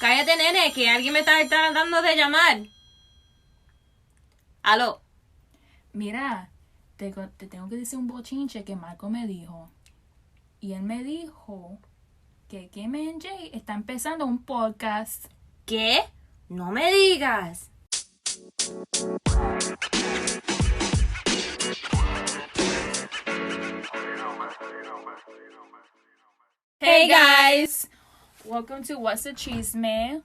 Cállate, nene, que alguien me está tratando de llamar. Aló. Mira, te tengo que decir un bochinche que Marco me dijo. Y él me dijo que Kim and Jay está empezando un podcast. ¿Qué? No me digas. Hey guys! Welcome to WhatTheChisme.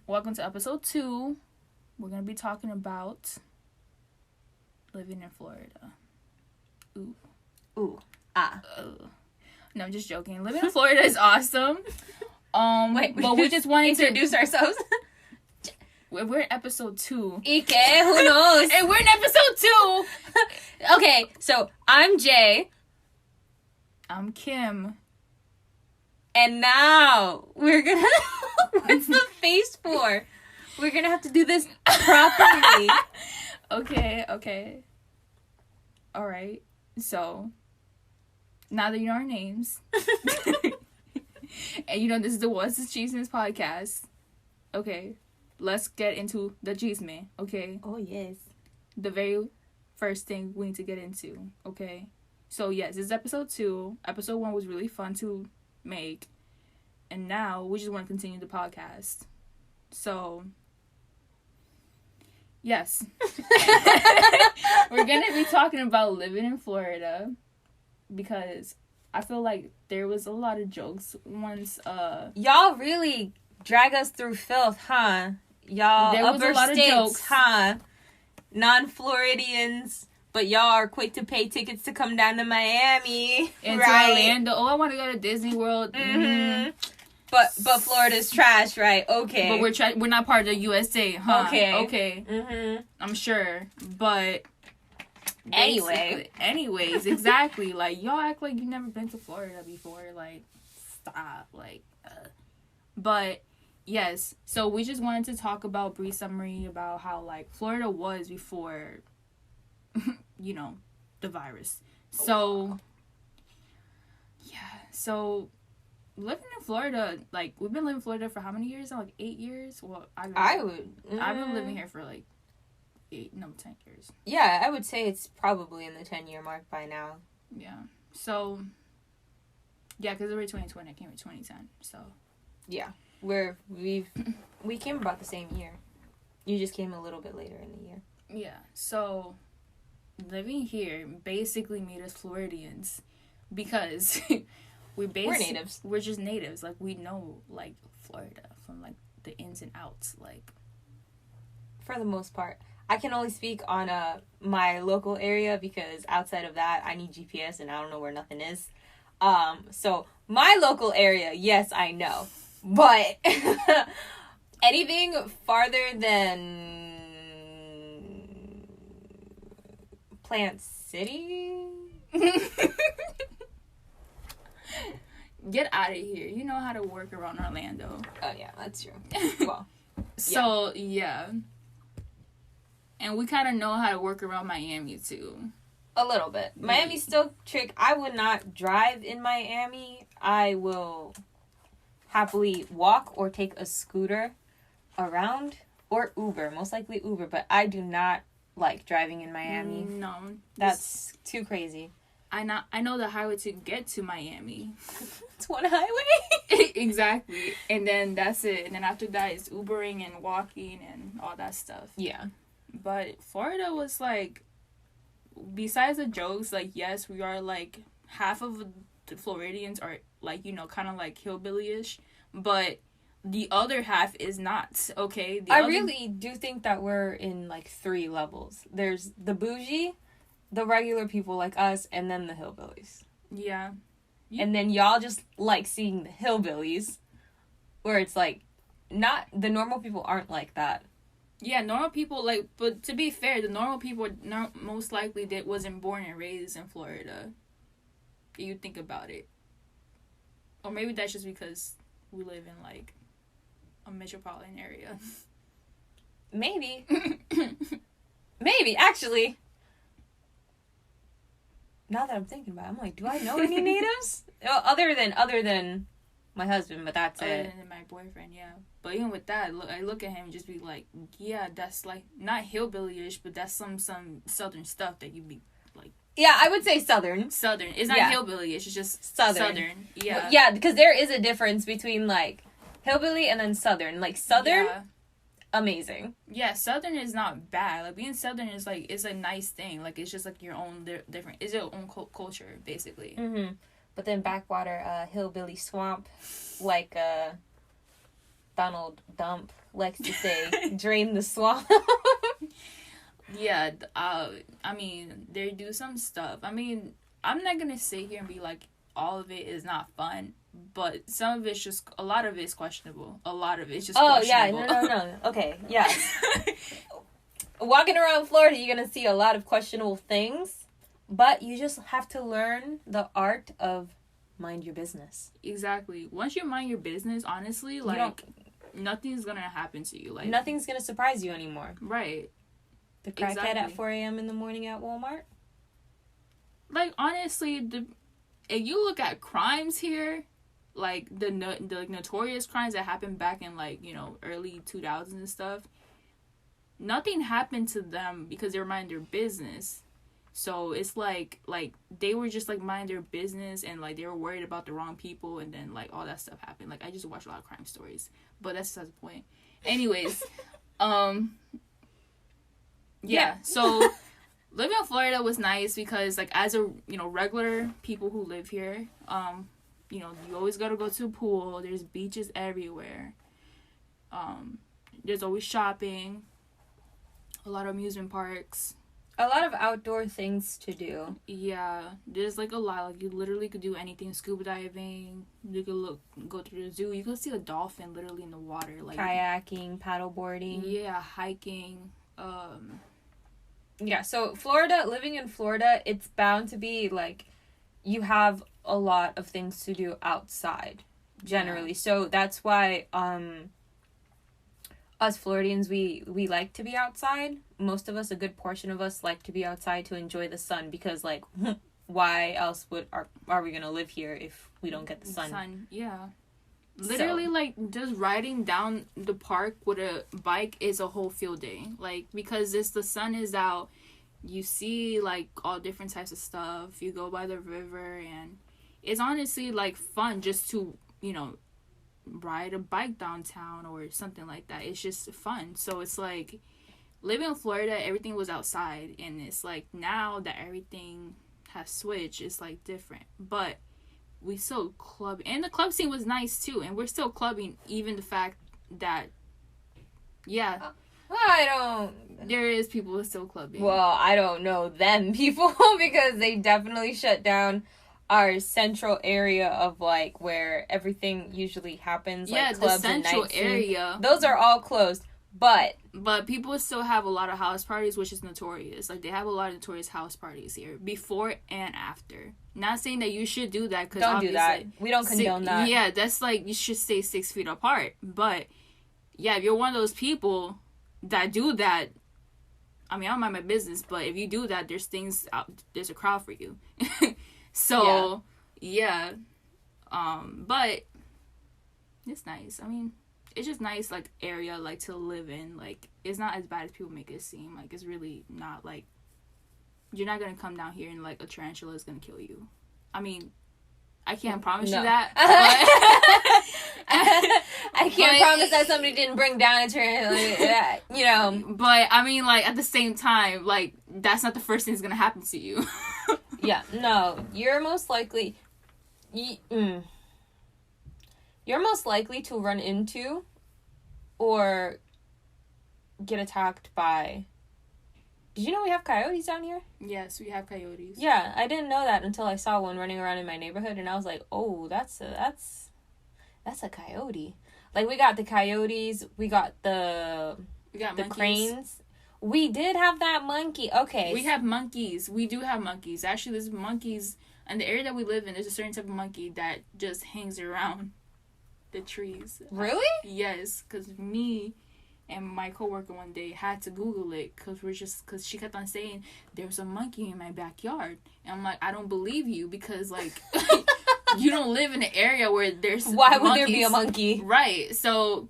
Welcome to episode 2. We're going to be talking about living in Florida. Ooh. No, I'm just joking. Living in Florida is awesome. But we just wanted to introduce ourselves. We're in episode 2. Ike, who knows? And we're in episode 2! Okay, so I'm Jay. I'm Kim. And now we're gonna... What's the face for? We're gonna have to do this properly. Okay. Alright. So, now that you know our names, and you know this is the What's the Chisme podcast, okay, let's get into the chisme, okay? Oh, yes. The very first thing we need to get into, okay? So, yes, this is episode 2. Episode 1 was really fun to make, and now we just want to continue the podcast. So, yes. We're going to be talking about living in Florida because I feel like there was a lot of jokes once Y'all really drag us through filth, huh? Y'all there was upper a lot states, of jokes, huh? Non-Floridians, but y'all are quick to pay tickets to come down to Miami, into right? Orlando. Oh, I want to go to Disney World. Mm-hmm. But Florida's trash, right? Okay. But we're not part of the USA, huh? Okay. Mm-hmm. I'm sure, but anyways, exactly. Like, y'all act like you've never been to Florida before. Like, stop. Like, But yes, so we just wanted to talk about brief summary about how like Florida was before, the virus. So, so living in Florida, like we've been living in Florida for how many years now? Like 8 years. Well, I've been living here for like 10 years. Yeah, I would say it's probably in the 10-year mark by now. Yeah. So, yeah, because we're 2020, I came in 2010. So, yeah, we came about the same year. You just came a little bit later in the year. Yeah. So, living here basically made us Floridians because we're natives. We're just natives. Like, we know like Florida from like the ins and outs. Like, for the most part. I can only speak on my local area because outside of that, I need GPS and I don't know where nothing is. So my local area, yes, I know. But anything farther than Plant City? Get out of here. You know how to work around Orlando. Oh, yeah, that's true. Well, so, yeah. And we kind of know how to work around Miami, too. A little bit. Miami's still trick. I would not drive in Miami. I will happily walk or take a scooter around. Or Uber. Most likely Uber. But I do not like driving in Miami. No. That's too crazy. I know the highway to get to Miami. It's one highway? Exactly. And then that's it. And then after that, it's Ubering and walking and all that stuff. Yeah. But Florida was like, besides the jokes, like, yes, we are like, half of the Floridians are like, kind of like hillbilly-ish, but the other half is not, okay? Really do think that we're in like 3 levels. There's the bougie, the regular people like us, and then the hillbillies. Yeah. And then y'all just like seeing the hillbillies, where it's like, not, the normal people aren't like that. Yeah, normal people, like, but to be fair, the normal people most likely that wasn't born and raised in Florida. You think about it. Or maybe that's just because we live in, like, a metropolitan area. Maybe. Maybe, actually. Now that I'm thinking about it, I'm like, do I know any natives? Other than my husband, but that's other it. than my boyfriend, yeah. But even with that, I look at him and just be like, yeah, that's like not hillbilly-ish, but that's some southern stuff that you be like. Yeah, I would say southern. Southern. It's not hillbilly-ish. It's just southern. Yeah. Well, yeah, because there is a difference between like hillbilly and then southern. Like southern, amazing. Yeah, southern is not bad. Like being southern is like it's a nice thing. Like it's just like your own different. It's your own culture basically. Mm-hmm. But then backwater, hillbilly swamp, like Donald Dump likes to say, drain the swamp. Yeah, I mean, they do some stuff. I mean, I'm not gonna sit here and be like, all of it is not fun, but some of it's just, a lot of it's questionable. A lot of it's just questionable. Yeah, no. Okay, yeah. Walking around Florida, you're gonna see a lot of questionable things, but you just have to learn the art of mind your business. Exactly. Once you mind your business, honestly, like, nothing's gonna happen to you. Like, nothing's gonna surprise you anymore. Right. The crackhead at 4 a.m. in the morning at Walmart? Like, honestly, if you look at crimes here, like, the notorious crimes that happened back in, like, you know, early 2000s and stuff, nothing happened to them because they were minding their business. So, it's like, they were just, like, minding their business and, like, they were worried about the wrong people and then, like, all that stuff happened. Like, I just watch a lot of crime stories. But that's besides the point. Anyways, yeah, so living in Florida was nice because, like, as a, you know, regular people who live here, you know, you always gotta go to a pool. There's beaches everywhere. There's always shopping. A lot of amusement parks. A lot of outdoor things to do. Yeah, there's, like, a lot. Like, you literally could do anything. Scuba diving. You could go to the zoo. You could see a dolphin literally in the water. Like kayaking, paddleboarding. Yeah, hiking. Yeah, so living in Florida, it's bound to be, like, you have a lot of things to do outside, generally. Yeah. So that's why, us Floridians, we like to be outside. Most of us, a good portion of us, like to be outside to enjoy the sun, because, like, why else are we gonna live here if we don't get the sun? Yeah. Literally, like, just riding down the park with a bike is a whole field day. Like, because the sun is out, you see, like, all different types of stuff. You go by the river, and it's honestly, like, fun just to, you know, ride a bike downtown or something like that. It's just fun. So it's like, living in Florida, everything was outside, and it's like, now that everything has switched, it's, like, different. But we still club, and the club scene was nice too, and we're still clubbing, even the fact that there is people who are still clubbing. Well, I don't know them people because they definitely shut down our central area of, like, where everything usually happens, like clubs the central and area. Those are all closed. But people still have a lot of house parties, which is notorious. Like, they have a lot of notorious house parties here, before and after. Not saying that you should do that, because don't do that. We don't condone that. Yeah, that's like, you should stay 6 feet apart. But yeah, if you're one of those people that do that, I mean, I don't mind my business, but if you do that, there's things out, there's a crowd for you. So yeah. But it's nice. I mean, it's just nice, like, area, like, to live in. Like, it's not as bad as people make it seem. Like, it's really not, like, you're not gonna come down here and, like, a tarantula is gonna kill you. I mean, I can't promise you that. I can't promise that somebody didn't bring down a tarantula, you know. But, I mean, like, at the same time, like, that's not the first thing that's gonna happen to you. Yeah, no, you're most likely... You're most likely to run into or get attacked by... Did you know we have coyotes down here? Yes, we have coyotes. Yeah, I didn't know that until I saw one running around in my neighborhood, and I was like, oh, that's a coyote. Like, we got the coyotes, we got the cranes. We did have that monkey. Okay. We have monkeys. We do have monkeys. Actually, there's monkeys in the area that we live in. There's a certain type of monkey that just hangs around the trees. Really? Yes, because me and my coworker one day had to Google it because she kept on saying there was a monkey in my backyard, and I'm like, I don't believe you, because, like, you don't live in an area where there's Why would there be a monkey? Right. So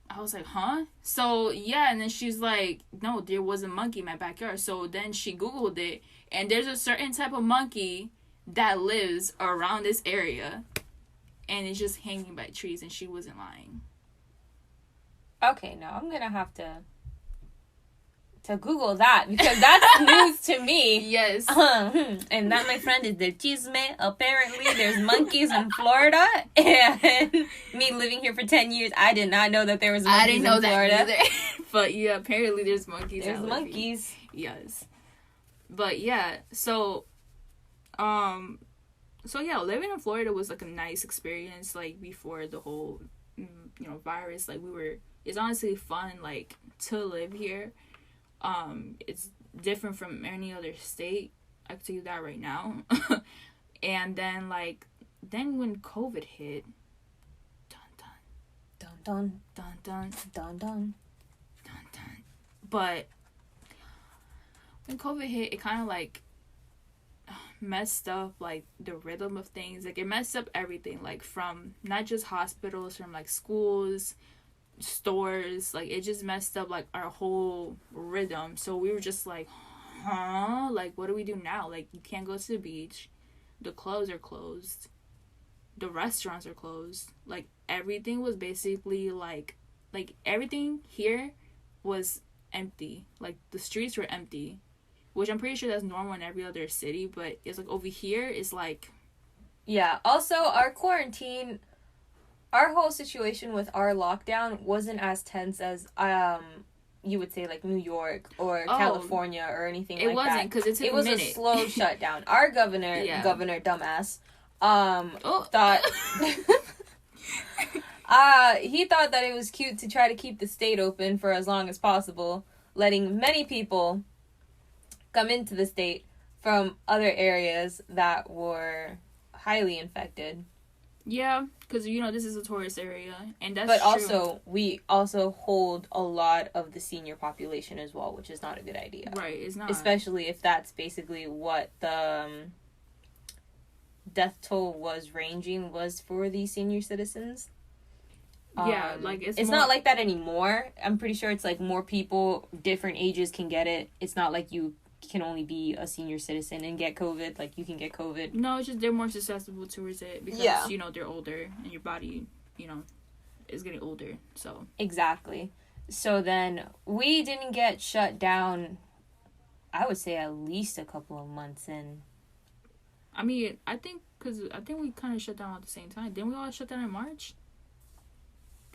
I was like, huh? So yeah, and then she's like, no, there was a monkey in my backyard. So then she Googled it, and there's a certain type of monkey that lives around this area, and it's just hanging by trees, and she wasn't lying. Okay, now I'm gonna have to Google that, because that's news to me. Yes. And that, my friend, is the chisme. Apparently, there's monkeys in Florida, and me living here for 10 years, I did not know that there was monkeys in Florida. I didn't know that either. But yeah, apparently there's monkeys. There's monkeys. Yes. But yeah, so yeah, living in Florida was like a nice experience, like before the whole virus. Like it's honestly fun, like, to live here. It's different from any other state, I can tell you that right now. And then when COVID hit, dun dun dun dun dun dun dun dun. But when COVID hit, it kind of like messed up like the rhythm of things. Like, it messed up everything, like from not just hospitals, from like schools, stores. Like, it just messed up like our whole rhythm. So we were just like, huh, like, what do we do now? Like, you can't go to the beach, the clubs are closed, the restaurants are closed. Like, everything was basically like everything here was empty. Like, the streets were empty, which I'm pretty sure that's normal in every other city, but it's like over here is like, yeah. Also, our quarantine, our whole situation with our lockdown wasn't as tense as you would say like New York or California or anything like that. It wasn't, because it took a minute. It was a slow shutdown. Our governor dumbass, thought he thought that it was cute to try to keep the state open for as long as possible, letting many people come into the state from other areas that were highly infected. Yeah, because, this is a tourist area, and that's But true. also, we also hold a lot of the senior population as well, which is not a good idea. Right, it's not. Especially if that's basically what the death toll was for the senior citizens. Yeah, like, it's not like that anymore. I'm pretty sure it's like more people, different ages can get it. It's not like you can only be a senior citizen and get COVID. Like, you can get COVID. No, it's just they're more susceptible towards it because, they're older and your body, is getting older, so. Exactly. So then we didn't get shut down, I would say, at least a couple of months in. I mean, I think we kind of shut down at the same time. Didn't we all shut down in March?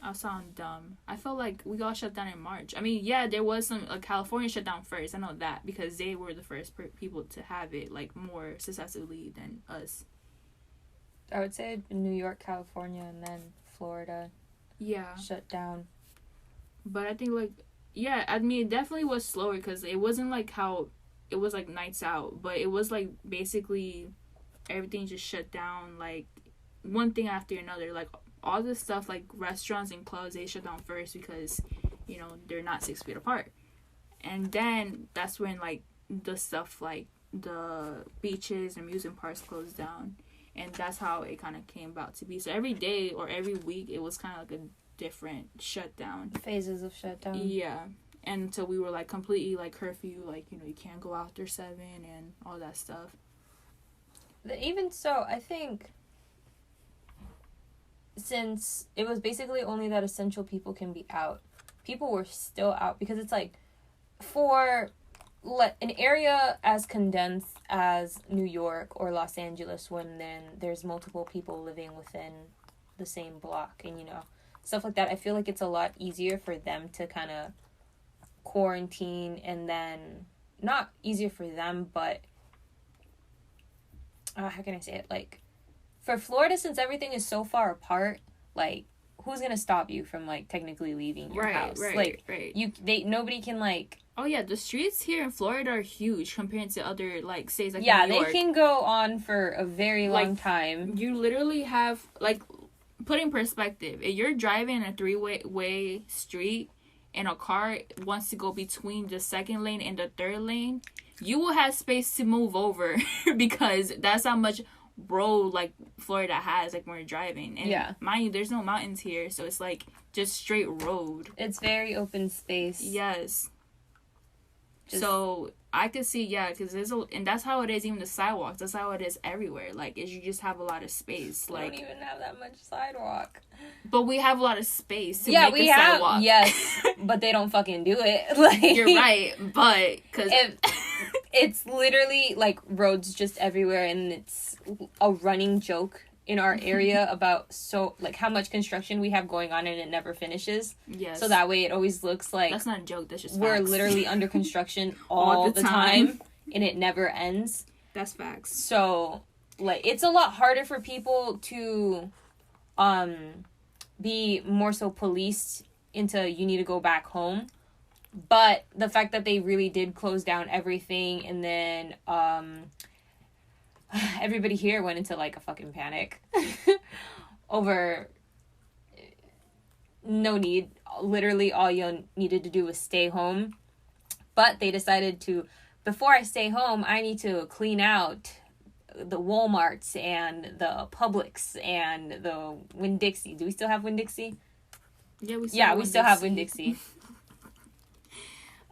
I sound dumb. I felt like we all shut down in March. I mean, yeah, there was some California shut down first. I know that because they were the first people to have it, like, more successfully than us. I would say New York, California, and then Florida. Yeah. Shut down. But I think, like, yeah, I mean, it definitely was slower because it wasn't like how it was like nights out, but it was like basically everything just shut down, like one thing after another. Like, all this stuff, like restaurants and clubs, they shut down first because, they're not 6 feet apart. And then that's when, like, the stuff like the beaches and amusement parks closed down. And that's how it kind of came about to be. So every day or every week, it was kind of like a different shutdown. Phases of shutdown. Yeah. And until we were, like, completely, like, curfew. Like, you can't go after 7 and all that stuff. Even so, I think since it was basically only that essential people can be out, people were still out because it's like for an area as condensed as New York or Los Angeles, when then there's multiple people living within the same block and stuff like that, I feel like it's a lot easier for them to kind of quarantine, and then not easier for them, but how can I say it, like, for Florida, since everything is so far apart, like, who's gonna stop you from, like, technically leaving your house? Right. Nobody can, like. Oh yeah, the streets here in Florida are huge compared to other, like, states like New York. Yeah, they can go on for a very long time. You literally have, like, put in perspective, if you're driving a 3-way street and a car wants to go between the second lane and the third lane, you will have space to move over because that's how much road like Florida has, like when we're driving. And mind you, there's no mountains here, so it's like just straight road. It's very open space. Yes. So I could see, because and that's how it is. Even the sidewalks, that's how it is everywhere. Like, is you just have a lot of space. We don't even have that much sidewalk. But we have a lot of space to make a sidewalk. Yes, but they don't fucking do it. Like, you're right, but because it's literally like roads just everywhere, and it's a running joke in our area about how much construction we have going on and it never finishes. Yes. So that way it always looks like that's not a joke. That's just we're facts. Literally under construction all the time, and it never ends. That's facts. So like it's a lot harder for people to be more so policed into you need to go back home. But the fact that they really did close down everything, and then everybody here went into like a fucking panic over no need. Literally all you needed to do was stay home. But they decided to, before I stay home, I need to clean out the Walmarts and the Publix and the Winn-Dixie. Do we still have Winn-Dixie? Yeah, we still have Winn-Dixie.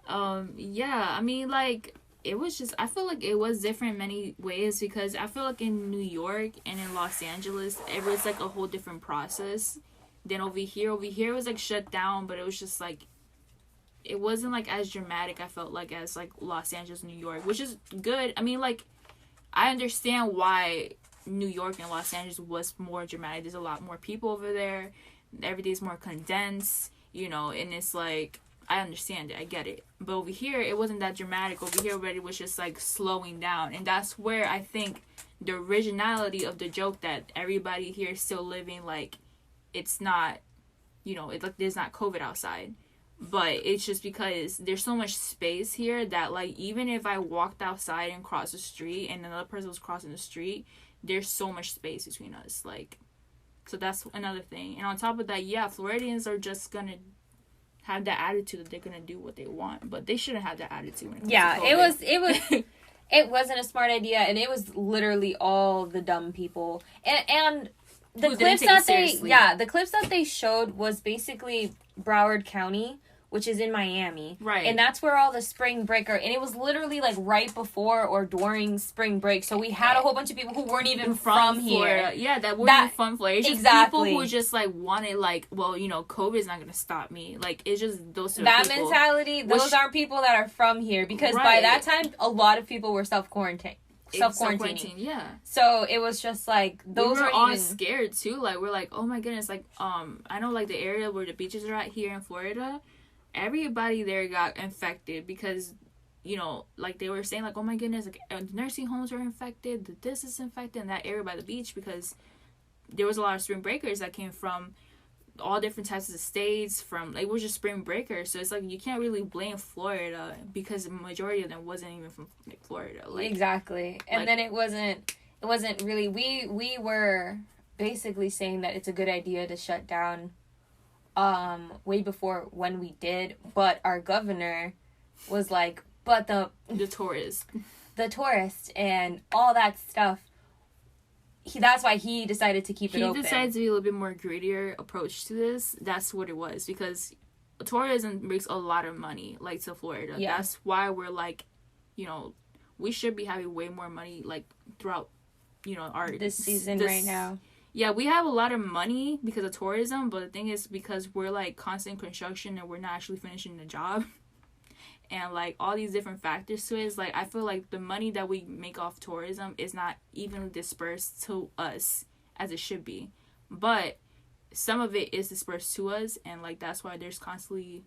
I mean, like, it was just, I feel like it was different in many ways, because I feel like in New York and in Los Angeles, it was like a whole different process. Then over here it was like shut down, but it was just like, it wasn't like as dramatic, I felt like, as like Los Angeles, New York, which is good. I mean, like, I understand why New York and Los Angeles was more dramatic. There's a lot more people over there. Everything's more condensed, and it's like, I understand it. I get it. But over here, it wasn't that dramatic. Over here, everybody was just, like, slowing down. And that's where I think the originality of the joke that everybody here is still living, like, it's not, it's like there's not COVID outside. But it's just because there's so much space here that, like, even if I walked outside and crossed the street and another person was crossing the street, there's so much space between us. Like, so that's another thing. And on top of that, Floridians are just gonna have that attitude that they're gonna do what they want, but they shouldn't have that attitude when it comes to COVID. it was it wasn't a smart idea, and it was literally all the dumb people, and the clips that they showed was basically Broward County, which is in Miami. Right. And that's where all the spring break are. And it was literally like right before or during spring break. So we had a whole bunch of people who weren't even from Florida. here. Yeah, that weren't even from Florida. It's just exactly. people who just like wanted like, well, COVID's not going to stop me. Like, it's just those sort of people. That mentality, those aren't people that are from here. Because by that time, a lot of people were self-quarantining. Yeah. So it was just like those we were all scared too. Like, we're like, oh my goodness. Like, I know like the area where the beaches are at here in Florida, everybody there got infected because, like they were saying like, oh my goodness, like nursing homes are infected, this is infected in that area by the beach, because there was a lot of spring breakers that came from all different types of states. From like, it was just spring breakers, so it's like you can't really blame Florida because the majority of them wasn't even from like Florida. Like, exactly. And then it wasn't really, we were basically saying that it's a good idea to shut down way before when we did, but our governor was like, but the tourists and all that stuff, that's why he decided to keep it open. He decided to be a little bit more greedier approach to this. That's what it was, because tourism makes a lot of money, like, to Florida. Yeah. That's why we're like, we should be having way more money, like, throughout, this season right now. Yeah, we have a lot of money because of tourism, but the thing is, because we're, like, constant construction and we're not actually finishing the job, and, like, all these different factors to it, is, like, I feel like the money that we make off tourism is not evenly dispersed to us as it should be. But some of it is dispersed to us, and, like, that's why there's constantly,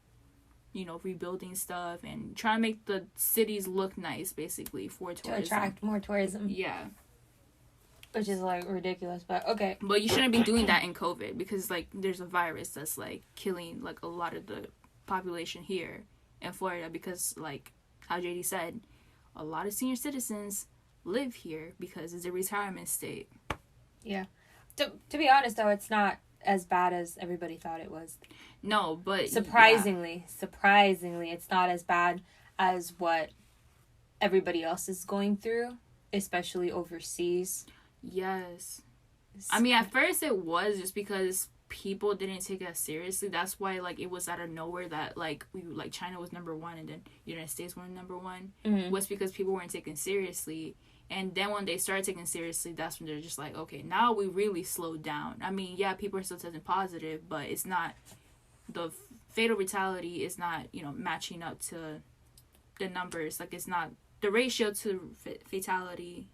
rebuilding stuff and trying to make the cities look nice, basically, for tourism. To attract more tourism. Yeah. Which is, like, ridiculous, but okay. But you shouldn't be doing that in COVID, because, like, there's a virus that's, like, killing, like, a lot of the population here in Florida, because, like, how JD said, a lot of senior citizens live here because it's a retirement state. Yeah. To be honest, though, it's not as bad as everybody thought it was. No, but... Surprisingly, it's not as bad as what everybody else is going through, especially overseas. Yes. I mean, at first it was just because people didn't take it as seriously. That's why, like, it was out of nowhere that, like, China was number one and then United States were number one. Mm-hmm. Was because people weren't taken seriously. And then when they started taking seriously, that's when they're just like, okay, now we really slowed down. I mean, yeah, people are still testing positive, but it's not, the fatal fatality is not, matching up to the numbers. Like, it's not, the ratio to fatality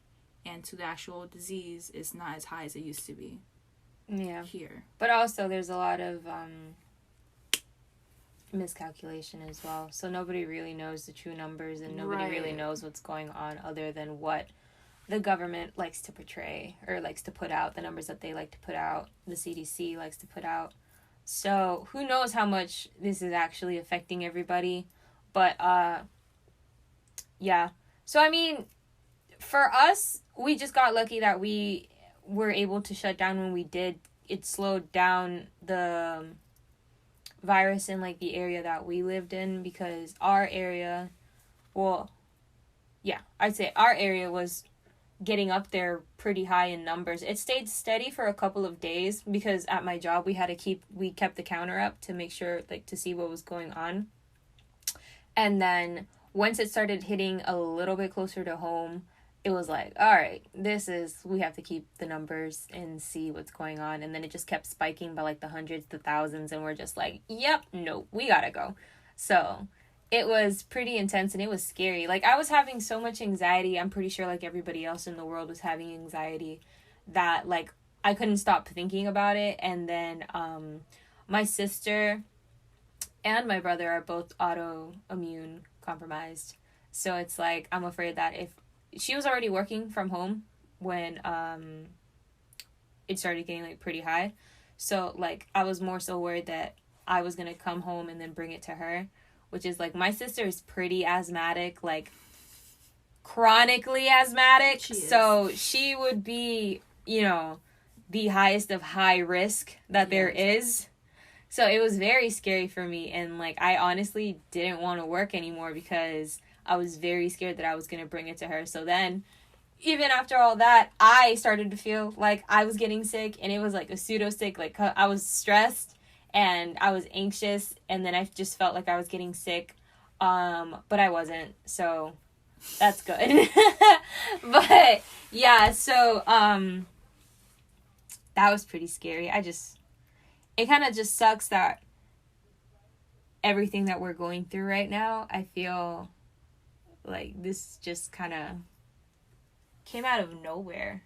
and to the actual disease is not as high as it used to be. Yeah. Here. But also there's a lot of miscalculation as well. So nobody really knows the true numbers, and nobody really knows what's going on other than what the government likes to portray or likes to put out, the numbers that they like to put out, the CDC likes to put out. So who knows how much this is actually affecting everybody. But yeah. So I mean, for us, we just got lucky that we were able to shut down when we did. It slowed down the virus in, like, the area that we lived in, because our area, well, yeah, I'd say our area was getting up there pretty high in numbers. It stayed steady for a couple of days because at my job we kept the counter up to make sure, like, to see what was going on. And then once it started hitting a little bit closer to home, it was like, all right, we have to keep the numbers and see what's going on. And then it just kept spiking by, like, the hundreds, the thousands, and we're just like, yep, no, we gotta go. So it was pretty intense and it was scary. Like, I was having so much anxiety. I'm pretty sure, like, everybody else in the world was having anxiety that, like, I couldn't stop thinking about it. And then my sister and my brother are both autoimmune compromised. So it's like, I'm afraid that if she was already working from home when it started getting, like, pretty high. So, like, I was more so worried that I was going to come home and then bring it to her, which is, like, my sister is pretty asthmatic, like, chronically asthmatic. So she would be, the highest of high risk that there is. So it was very scary for me. And, like, I honestly didn't want to work anymore because I was very scared that I was going to bring it to her. So then, even after all that, I started to feel like I was getting sick, and it was like a pseudo sick. Like, I was stressed and I was anxious, and then I just felt like I was getting sick. But I wasn't. So that's good. But yeah, so that was pretty scary. It kind of just sucks that everything that we're going through right now, I feel like this just kind of came out of nowhere.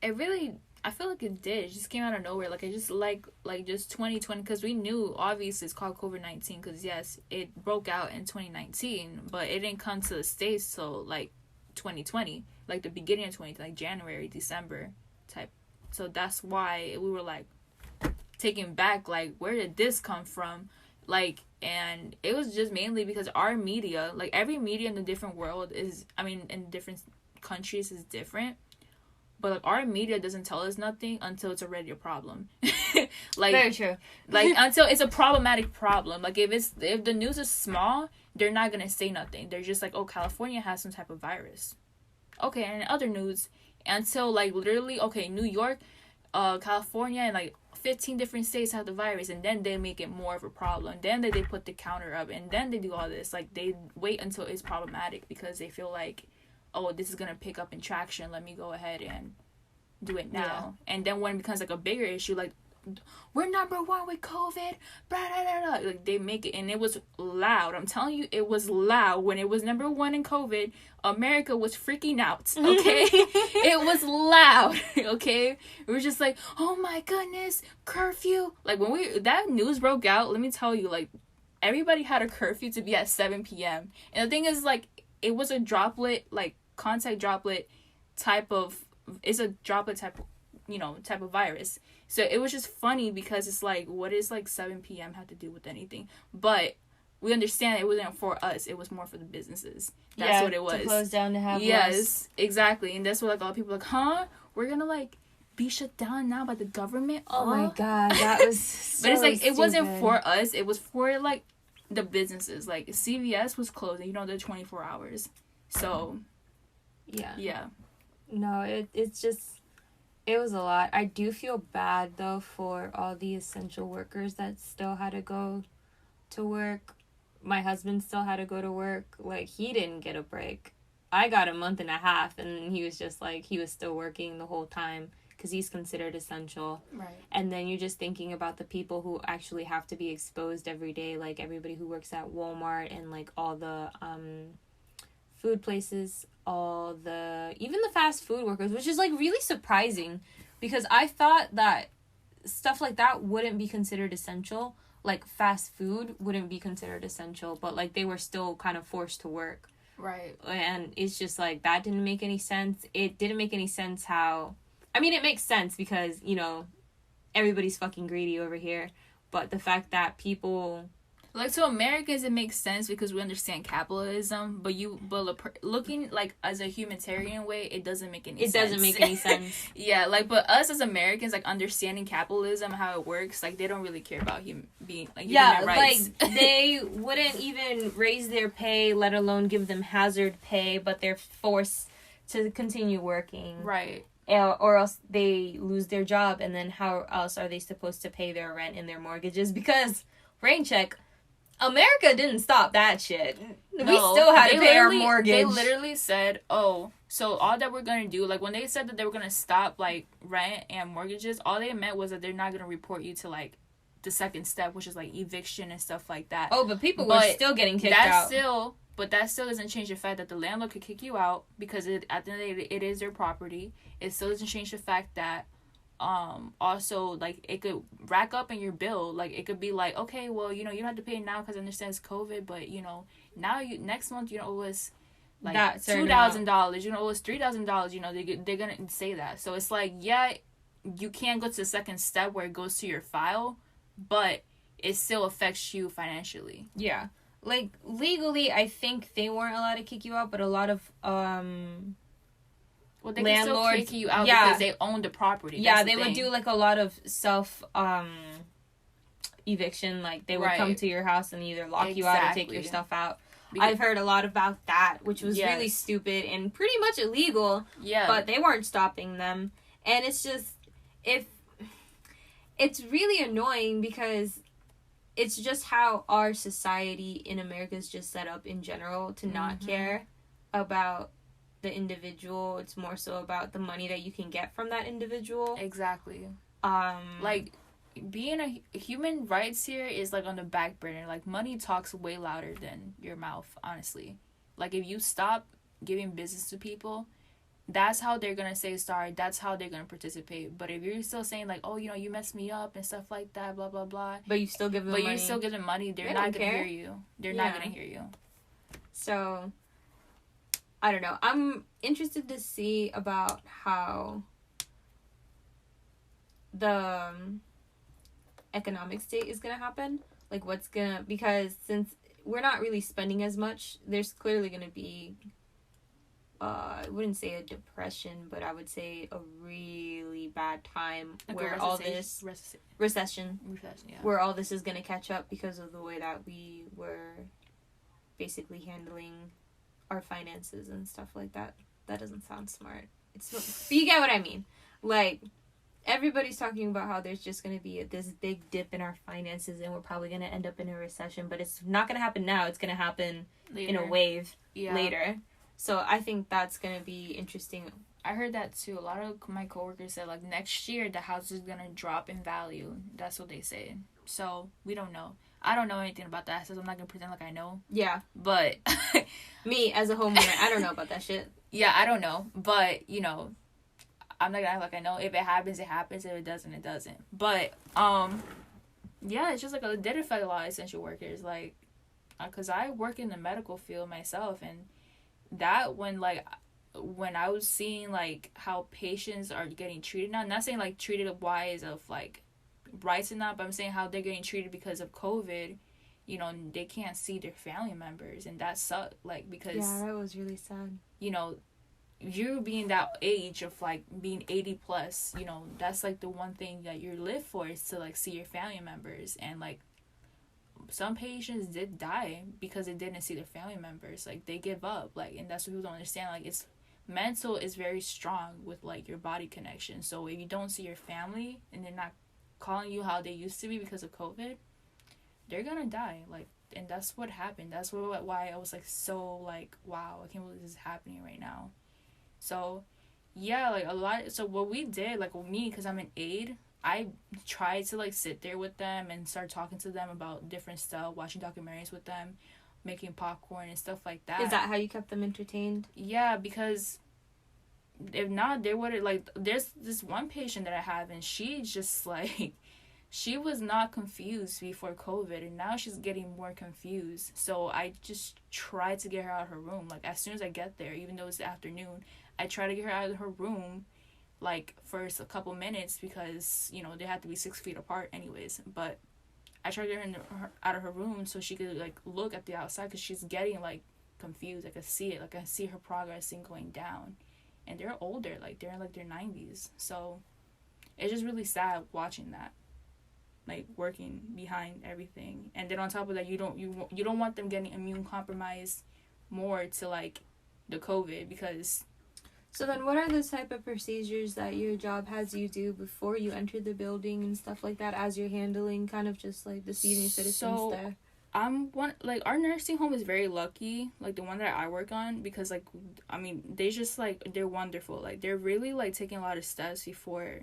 It really, I feel like it did. It just came out of nowhere. Like, I just just 2020, because we knew, obviously, it's called COVID-19, because, yes, it broke out in 2019, but it didn't come to the States till, like, 2020. Like, the beginning of 2020, like, January, December type. So that's why we were, like, taken back, like, where did this come from? Like, and it was just mainly because our media, like, every media in the different world is, I mean, in different countries is different, but, like, our media doesn't tell us nothing until it's already a problem. Like, very true. Like, until it's a problematic problem. Like, if the news is small, they're not gonna say nothing. They're just like, oh, California has some type of virus. Okay, and in other news, until, like, literally, okay, New York, California, and, like, 15 different states have the virus, and then they make it more of a problem. Then they put the counter up, and then they do all this. Like, they wait until it's problematic because they feel like, oh, this is gonna pick up in traction, let me go ahead and do it now. Yeah. And then when it becomes, like, a bigger issue, like, we're number one with COVID, blah, blah, blah, blah. Like, they make it, and it was loud. I'm telling you, it was loud. When it was number one in COVID, America was freaking out, okay? It was loud, okay? We were just like, oh my goodness, curfew. Like, when that news broke out, let me tell you, like, everybody had a curfew to be at 7 p.m. And the thing is, like, it was a droplet, like, contact droplet type of, it's a droplet type of virus. So it was just funny because it's like, what is, like, 7 p.m. have to do with anything? But we understand it wasn't for us. It was more for the businesses. That's what it was. To close down, to have yes, less. Exactly. And that's what, like, a lot of people are like, huh? We're gonna, like, be shut down now by the government? Oh my god, that was so But it's like, stupid. It wasn't for us. It was for, like, the businesses. Like, CVS was closing. They're 24 hours. So, yeah. Yeah. No, it's just, It was a lot. I do feel bad, though, for all the essential workers that still had to go to work. My husband still had to go to work. Like, he didn't get a break. I got a month and a half, and he was just like, he was still working the whole time because he's considered essential. Right. And then you're just thinking about the people who actually have to be exposed every day, like everybody who works at Walmart and like all the food places, even the fast food workers, which is like really surprising because I thought that stuff like that wouldn't be considered essential. Like fast food wouldn't be considered essential, but like they were still kind of forced to work. Right. And it's just like that didn't make any sense. It didn't make any sense how, I mean, it makes sense because, you know, everybody's fucking greedy over here, but the fact that people, like, to Americans it makes sense because we understand capitalism, but looking like as a humanitarian way, it doesn't make any sense. It doesn't make any sense. Yeah, like, but us as Americans, like, understanding capitalism, how it works, like, they don't really care about human rights. Like, they wouldn't even raise their pay, let alone give them hazard pay, but they're forced to continue working. Right. Or else they lose their job, and then how else are they supposed to pay their rent and their mortgages? Because, rain check, America didn't stop that shit. No, we still had to pay our mortgage. They literally said, oh, so all that we're going to do, like, when they said that they were going to stop, like, rent and mortgages, all they meant was that they're not going to report you to, like, the second step, which is, like, eviction and stuff like that. Oh, but people were still getting kicked out. But that still doesn't change the fact that the landlord could kick you out because at the end of the day, it is their property. It still doesn't change the fact that also, like, it could rack up in your bill. Like, it could be like, okay, well, you know, you don't have to pay now because I understand it's COVID, but, you know, now next month you don't owe us like $2,000, you don't owe us $3,000, you know, they're gonna say that. So it's like, yeah, you can't go to the second step where it goes to your file, but it still affects you financially. Yeah. Like, legally, I think they weren't allowed to kick you out, but a lot of well, they can still kick you out because they own the property. Yeah, they would do, like, a lot of self eviction. Like, they would come to your house and either lock you out or take your stuff out. I've heard a lot about that, which was really stupid and pretty much illegal. Yeah. But they weren't stopping them. And it's just, it's really annoying because it's just how our society in America is just set up in general to not care about the individual. It's more so about the money that you can get from that individual. Exactly. Like, being a human rights here is, like, on the back burner. Like, money talks way louder than your mouth, honestly. Like, if you stop giving business to people, that's how they're gonna say sorry. That's how they're gonna participate. But if you're still saying, like, oh, you know, you messed me up and stuff like that, blah blah blah, but you still give them money. But you're still giving money, they're not gonna hear you. They're not gonna hear you. So, I don't know. I'm interested to see about how the economic state is gonna happen. Like, because since we're not really spending as much, there's clearly gonna be I wouldn't say a depression, but I would say a really bad time, like, where all this recession, yeah, where all this is going to catch up because of the way that we were basically handling our finances and stuff like that. That doesn't sound smart. But you get what I mean. Like, everybody's talking about how there's just going to be this big dip in our finances and we're probably going to end up in a recession, but it's not going to happen now. It's going to happen later, in a wave later. So I think that's going to be interesting. I heard that too. A lot of my coworkers said, like, next year the house is going to drop in value. That's what they say. So we don't know. I don't know anything about that, so I'm not going to pretend like I know. Yeah. But me, as a homeowner, I don't know about that shit. Yeah, I don't know. But, you know, I'm not going to act like I know. If it happens, it happens. If it doesn't, it doesn't. But, yeah, it's just, like, it did affect a lot of essential workers. Like, because I work in the medical field myself, and that when I was seeing, like, how patients are getting treated now, I'm not saying, like, treated wise of, like, rights and that, but I'm saying how they're getting treated because of COVID, you know, they can't see their family members, and that sucked, like, because... Yeah, that was really sad. You know, you being that age of, like, being 80 plus, you know, that's, like, the one thing that you live for is to, like, see your family members, and, like, some patients did die because they didn't see their family members. Like, they give up. Like, and that's what people don't understand. Like, it's mental is very strong with like your body connection. So if you don't see your family and they're not calling you how they used to be because of COVID, they're gonna die. Like, and that's what happened. That's why I was like so like, wow, I can't believe this is happening right now. So yeah, like a lot. So what we did, like with me, because I'm an aide, I tried to like sit there with them and start talking to them about different stuff, watching documentaries with them, making popcorn and stuff like that. Is that how you kept them entertained? Yeah, because if not, they would like. There's this one patient that I have, and she just like, she was not confused before COVID, and now she's getting more confused. So I just tried to get her out of her room. Like as soon as I get there, even though it's the afternoon, I try to get her out of her room, like for a couple minutes because you know they had to be 6 feet apart anyways. But I tried to get her out of her room so she could like look at the outside because she's getting like confused. I could see it. Like I see her progressing going down, and they're older. Like they're in like their 90s. So it's just really sad watching that, like working behind everything. And then on top of that, you don't want them getting immune compromised more to like the COVID because. So then what are the type of procedures that your job has you do before you enter the building and stuff like that as you're handling kind of just like the senior citizens there? Like our nursing home is very lucky, like the one that I work on, because like I mean they just like they're wonderful. Like they're really like taking a lot of steps before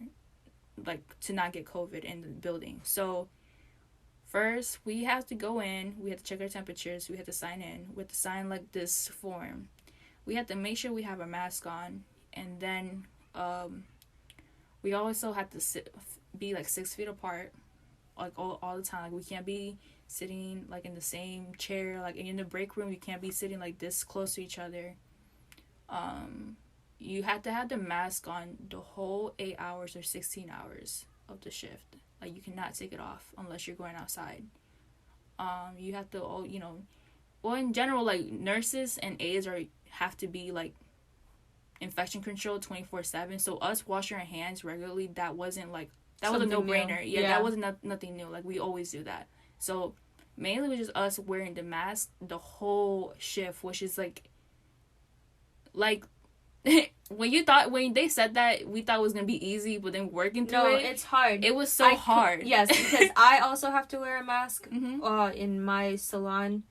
like to not get COVID in the building. So first we have to go in, we have to check our temperatures, we have to sign in, we have to sign like this form. We have to make sure we have a mask on, and then we also have to be like 6 feet apart, like all the time. Like we can't be sitting like in the same chair. Like in the break room, you can't be sitting like this close to each other. You have to have the mask on the whole 8 hours or 16 hours of the shift. Like you cannot take it off unless you're going outside. You have to, well in general, like nurses and aides have to be like infection control 24/7. So us washing our hands regularly, that wasn't like that was a no-brainer. Yeah, that wasn't nothing new. Like we always do that. So mainly it was just us wearing the mask the whole shift, which is like when they said that, we thought it was gonna be easy, but then working through it's hard. It was so hard. Yes, because I also have to wear a mask in my salon,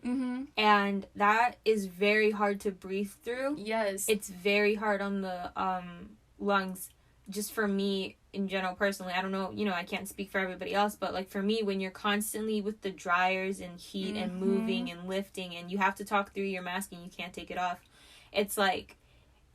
and that is very hard to breathe through. Yes, it's very hard on the lungs. Just for me in general, personally, I don't know. I can't speak for everybody else, but like for me, when you're constantly with the dryers and heat and moving and lifting, and you have to talk through your mask and you can't take it off, it's like.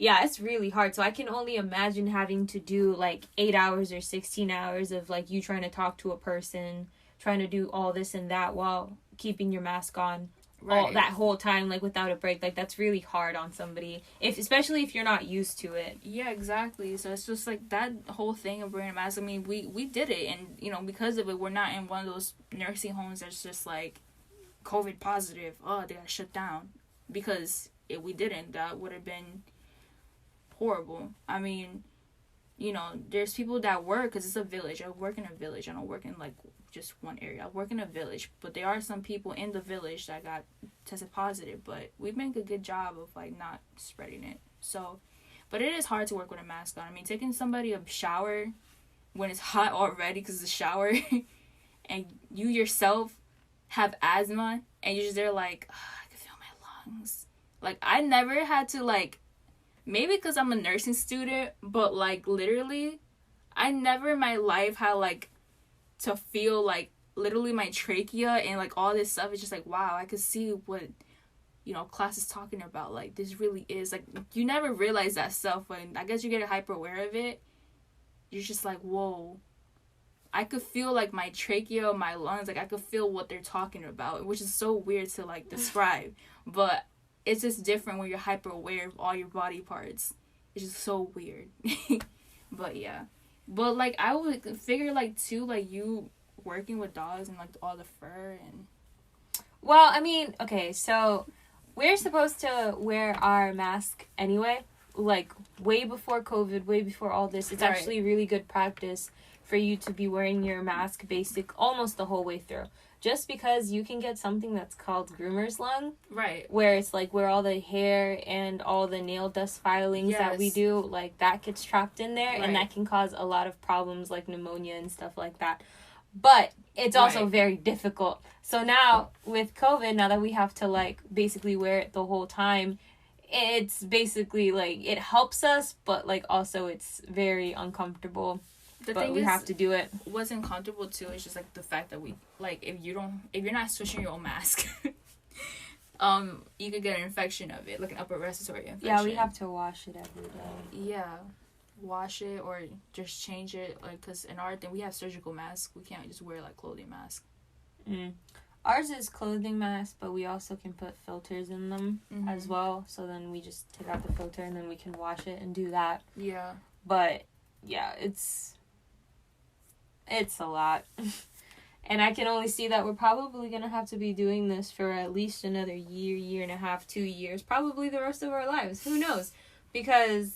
Yeah, it's really hard. So I can only imagine having to do like 8 hours or 16 hours of like you trying to talk to a person, trying to do all this and that while keeping your mask on all that whole time, like without a break. Like that's really hard on somebody, especially if you're not used to it. Yeah, exactly. So it's just like that whole thing of wearing a mask. I mean, we did it, and because of it, we're not in one of those nursing homes that's just like COVID positive. Oh, they got shut down because if we didn't, that would have been horrible. I mean, there's people that work because it's a village. I work in a village. I don't work in like just one area. I work in a village, but there are some people in the village that got tested positive, but we make a good job of like not spreading it. So, but it is hard to work with a mask on. I mean, taking somebody a shower when it's hot already because it's a shower and you yourself have asthma and you're just there like, I can feel my lungs. Like I never had to like, maybe because I'm a nursing student, but, like, literally, I never in my life had, like, to feel, like, literally my trachea and, like, all this stuff. It's just, like, wow, I could see what, class is talking about. Like, this really is, like, you never realize that stuff when, I guess you get hyper aware of it. You're just, like, whoa. I could feel, like, my trachea, my lungs. Like, I could feel what they're talking about, which is so weird to, like, describe. But it's just different when you're hyper aware of all your body parts. It's just so weird. But yeah. But like I would figure like too, like you working with dogs and like all the fur and. Well, I mean, okay, so we're supposed to wear our mask anyway, like way before COVID, way before all this. It's actually really good practice for you to be wearing your mask almost the whole way through. just because you can get something that's called groomer's lung, right, where it's like where all the hair and all the nail dust filings that we do, like that gets trapped in there, and that can cause a lot of problems like pneumonia and stuff like that. But it's also very difficult. So now with COVID, now that we have to like basically wear it the whole time, it's basically like it helps us, but like also it's very uncomfortable. The but thing we is, have to do it. What's uncomfortable too is just like the fact that we like if you're not switching your own mask, you could get an infection of it, like an upper respiratory infection. Yeah, we have to wash it every day. Yeah, wash it or just change it, like, because in our thing we have surgical masks. We can't just wear like clothing masks. Ours is clothing masks, but we also can put filters in them as well. So then we just take out the filter and then we can wash it and do that. Yeah. But yeah, it's a lot. And I can only see that we're probably going to have to be doing this for at least another year and a half, 2 years, probably the rest of our lives. Who knows? Because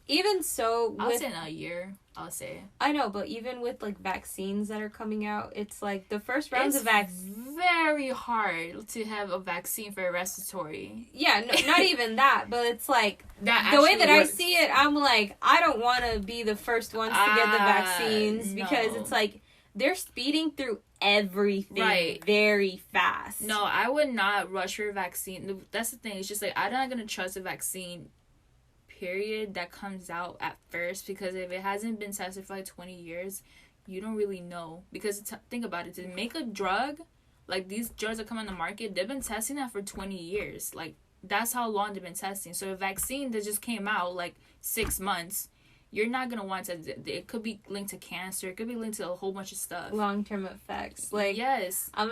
even so... I'll say in a year, I'll say. I know, but even with, like, vaccines that are coming out, it's, like, the first rounds of vaccines... It's very hard to have a vaccine for a respiratory. Yeah, no, not even that, but it's, like, that the way that works. I see it, I'm, like, I don't want to be the first ones to get the vaccines because it's, like, they're speeding through everything very fast. No, I would not rush for a vaccine. That's the thing. It's just, like, I'm not going to trust a vaccine period that comes out at first, because if it hasn't been tested for like 20 years, you don't really know. Because think about it, to make a drug, like these drugs that come on the market, they've been testing that for 20 years. Like, that's how long they've been testing. So a vaccine that just came out like 6 months, you're not gonna want to. It could be linked to cancer, it could be linked to a whole bunch of stuff, long-term effects. Like, yes, I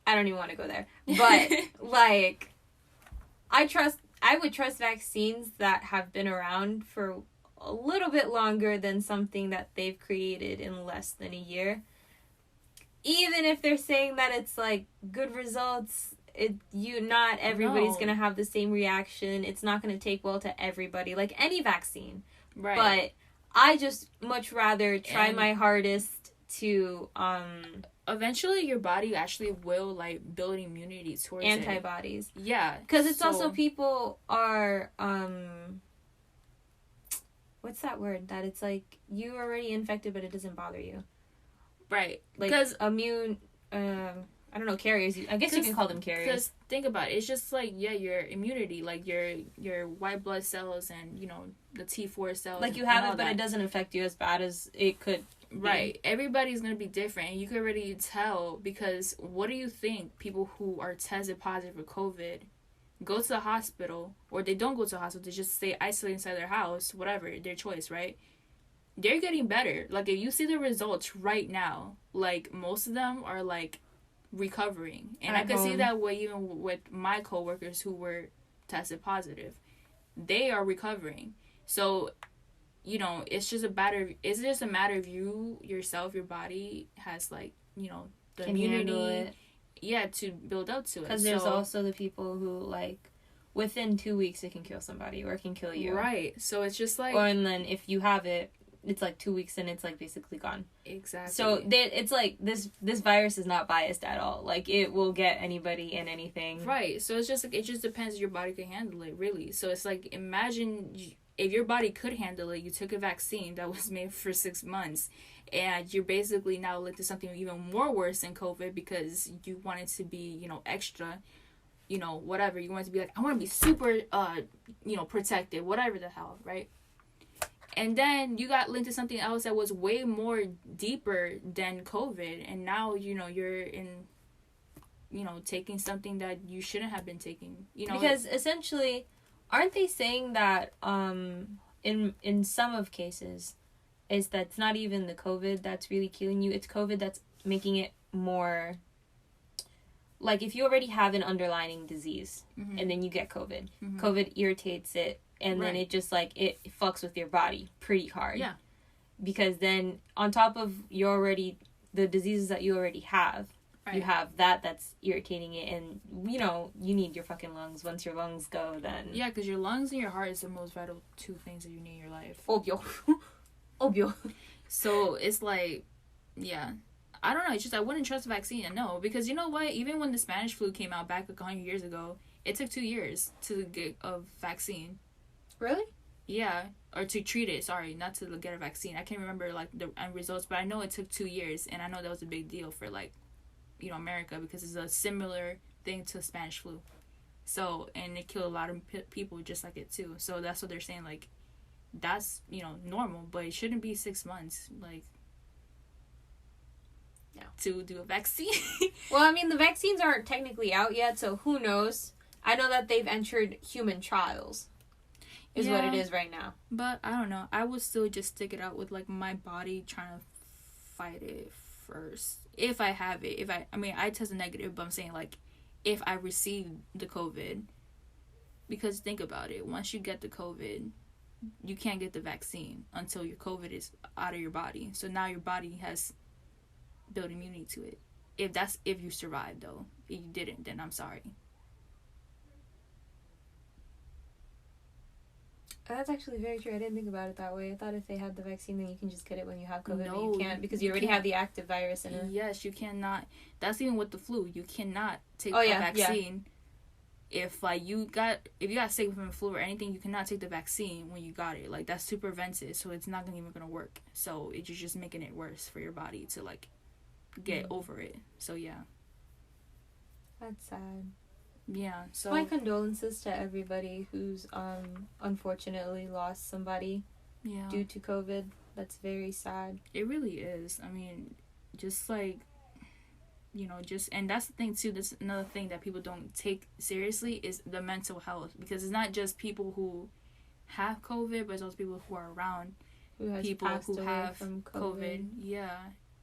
don't even want to go there, but like I would trust vaccines that have been around for a little bit longer than something that they've created in less than a year. Even if they're saying that it's like good results, not everybody's gonna have the same reaction. It's not gonna take well to everybody, like any vaccine. Right. But I just much rather try my hardest to eventually your body actually will like build immunity towards antibodies. Yeah, because it's also people are what's that word that it's like you're already infected but it doesn't bother you, right? Like, because immune I don't know, carriers. I guess you can call them carriers. Because think about it, it's just like your immunity, like your white blood cells and the T4 cells. Like you have it, but it doesn't affect you as bad as it could. Right. Everybody's gonna be different, and you can already tell, because what do you think people who are tested positive for COVID go to the hospital, or they don't go to the hospital, they just stay isolated inside their house, whatever, their choice, right? They're getting better. Like, if you see the results right now, like most of them are like recovering, and I could see that way even with my coworkers who were tested positive, they are recovering. So it's just a matter of you yourself, your body has like the immunity to build up to it. Because there's also the people who like within 2 weeks it can kill somebody or it can kill you, right? So it's just like, and then if you have it, it's like 2 weeks and it's like basically gone. Exactly. So it's like this virus is not biased at all. Like, it will get anybody and anything. Right. So it's just like, it just depends if your body can handle it, really. So it's like, imagine if your body could handle it, you took a vaccine that was made for 6 months, and you're basically now linked to something even more worse than COVID because you wanted to be, extra, whatever. You wanted to be like, I want to be super, protected, whatever the hell, right? And then you got linked to something else that was way more deeper than COVID. And now, you're in, taking something that you shouldn't have been taking. Because essentially, aren't they saying that in some of cases, is that it's not even the COVID that's really killing you. It's COVID that's making it more... Like, if you already have an underlying disease, and then you get COVID, COVID irritates it. And then it just, like, it fucks with your body pretty hard. Yeah. Because then, on top of the diseases that you already have, you have that's irritating it. And, you need your fucking lungs. Once your lungs go, then... Yeah, because your lungs and your heart is the most vital 2 things that you need in your life. Obvio. So, it's like, yeah. I don't know. It's just I wouldn't trust the vaccine. No, because you know what? Even when the Spanish flu came out back 100 years ago, it took 2 years to get a vaccine. Really? Yeah, or to treat it. Sorry, not to get a vaccine. I can't remember like the end results, but I know it took 2 years, and I know that was a big deal for like, America, because it's a similar thing to Spanish flu. So, and it killed a lot of people just like it too. So that's what they're saying. Like, that's normal, but it shouldn't be 6 months. Like. No. To do a vaccine. Well, I mean, the vaccines aren't technically out yet, so who knows? I know that they've entered human trials, is what it is right now. But I don't know. I would still just stick it out with like my body trying to fight it first. If I have it, I tested negative, but I'm saying like if I receive the COVID, because think about it. Once you get the COVID, you can't get the vaccine until your COVID is out of your body. So now your body has build immunity to it. If you survive, though. If you didn't, then I'm sorry. That's actually very true. I didn't think about it that way. I thought if they had the vaccine, then you can just get it when you have COVID. No, but you can't, because you already have the active virus in it. Yes, you cannot. That's even with the flu. You cannot take the vaccine. Yeah. If you got sick from the flu or anything, you cannot take the vaccine when you got it. Like, that's to prevent it, so it's not even gonna work. So you're just making it worse for your body to like get over it. So yeah, that's sad. Yeah, so my condolences to everybody who's unfortunately lost somebody due to COVID. That's very sad. It really is. I mean, just like and that's the thing too. That's another thing that people don't take seriously is the mental health, because it's not just people who have COVID, but it's also people who are around people who have from COVID. Yeah.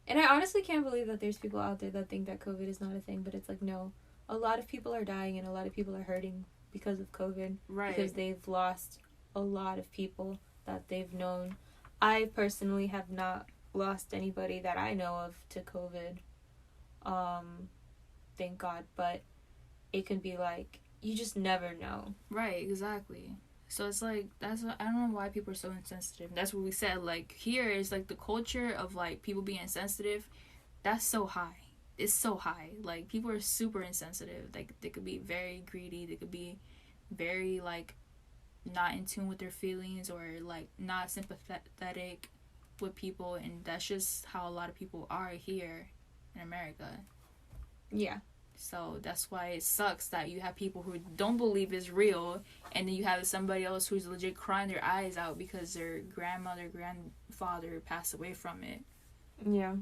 And I honestly can't believe that there's people out there that think that COVID is not a thing, but it's like, no. A lot of people are dying and a lot of people are hurting because of COVID. Right. Because they've lost a lot of people that they've known. I personally have not lost anybody that I know of to COVID. Thank God. But it could be like, you just never know. Right, exactly. So it's like, I don't know why people are so insensitive. That's what we said. Like, here is like the culture of like people being insensitive. That's so high. It's so high. Like, people are super insensitive. Like, they could be very greedy. They could be very like not in tune with their feelings, or like not sympathetic with people. And that's just how a lot of people are here in America. Yeah. So that's why it sucks that you have people who don't believe it's real, and then you have somebody else who's legit crying their eyes out because their grandfather passed away from it. Yeah.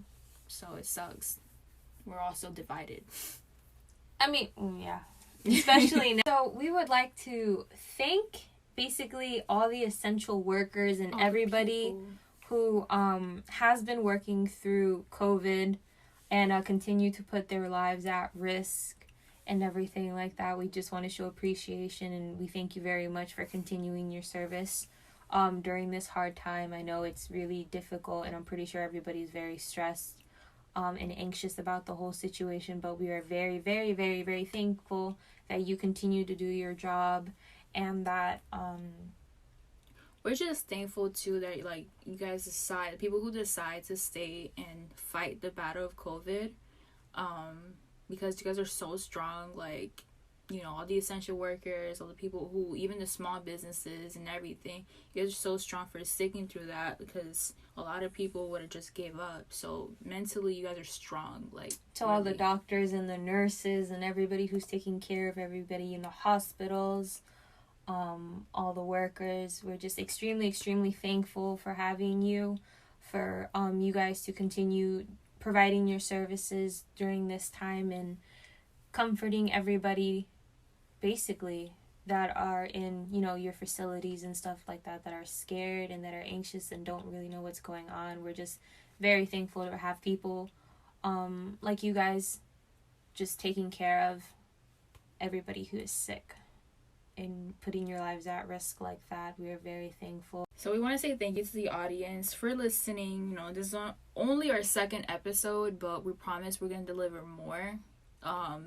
So it sucks. We're all so divided. I mean, yeah. Especially now. So we would like to thank basically all the essential workers and everybody who has been working through COVID and continue to put their lives at risk and everything like that. We just want to show appreciation, and we thank you very much for continuing your service during this hard time. I know it's really difficult, and I'm pretty sure everybody's very stressed and anxious about the whole situation, but we are very, very, very, very thankful that you continue to do your job, and that we're just thankful too that like you guys decide, people who decide to stay and fight the battle of COVID, because you guys are so strong. Like, all the essential workers, all the people who, even the small businesses and everything, you guys are so strong for sticking through that, because a lot of people would have just gave up. So mentally, you guys are strong. Like, to really. All the doctors and the nurses and everybody who's taking care of everybody in the hospitals, all the workers, we're just extremely, extremely thankful for having you, for you guys to continue providing your services during this time and comforting everybody, basically, that are in, your facilities and stuff like that are scared and that are anxious and don't really know what's going on. We're just very thankful to have people like you guys just taking care of everybody who is sick and putting your lives at risk like that. We are very thankful. So we want to say thank you to the audience for listening. This is only our second episode, but we promise we're going to deliver more.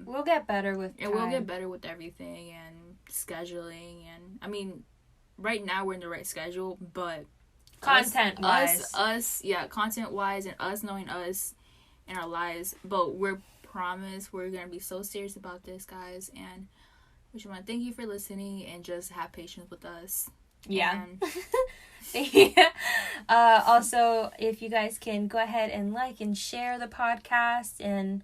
We'll get better with time. And we'll get better with everything and scheduling, and I mean, right now we're in the right schedule, but content wise, content wise, and us knowing us in our lives. But we're promise we're gonna be so serious about this, guys, and we just want to thank you for listening and just have patience with us. Yeah. Yeah. Also, if you guys can go ahead and like and share the podcast and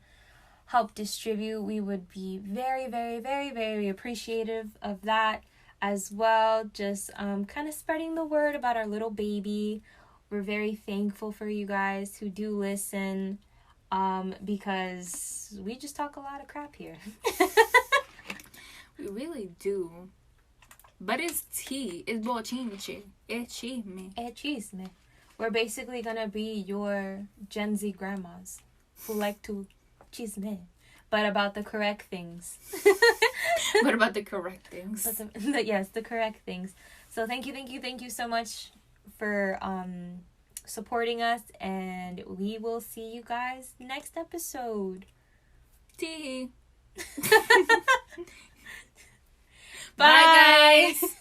help distribute, we would be very, very, very, very appreciative of that as well. Just kind of spreading the word about our little baby. We're very thankful for you guys who do listen, because we just talk a lot of crap here. We really do. But it's tea. It's WhatTheChisme. WhatTheChisme. We're basically gonna be your Gen Z grandmas who like to chisme, but about the correct things. What about the correct things? Yes, the correct things. So thank you so much for supporting us, and we will see you guys next episode. Tea. Bye, guys.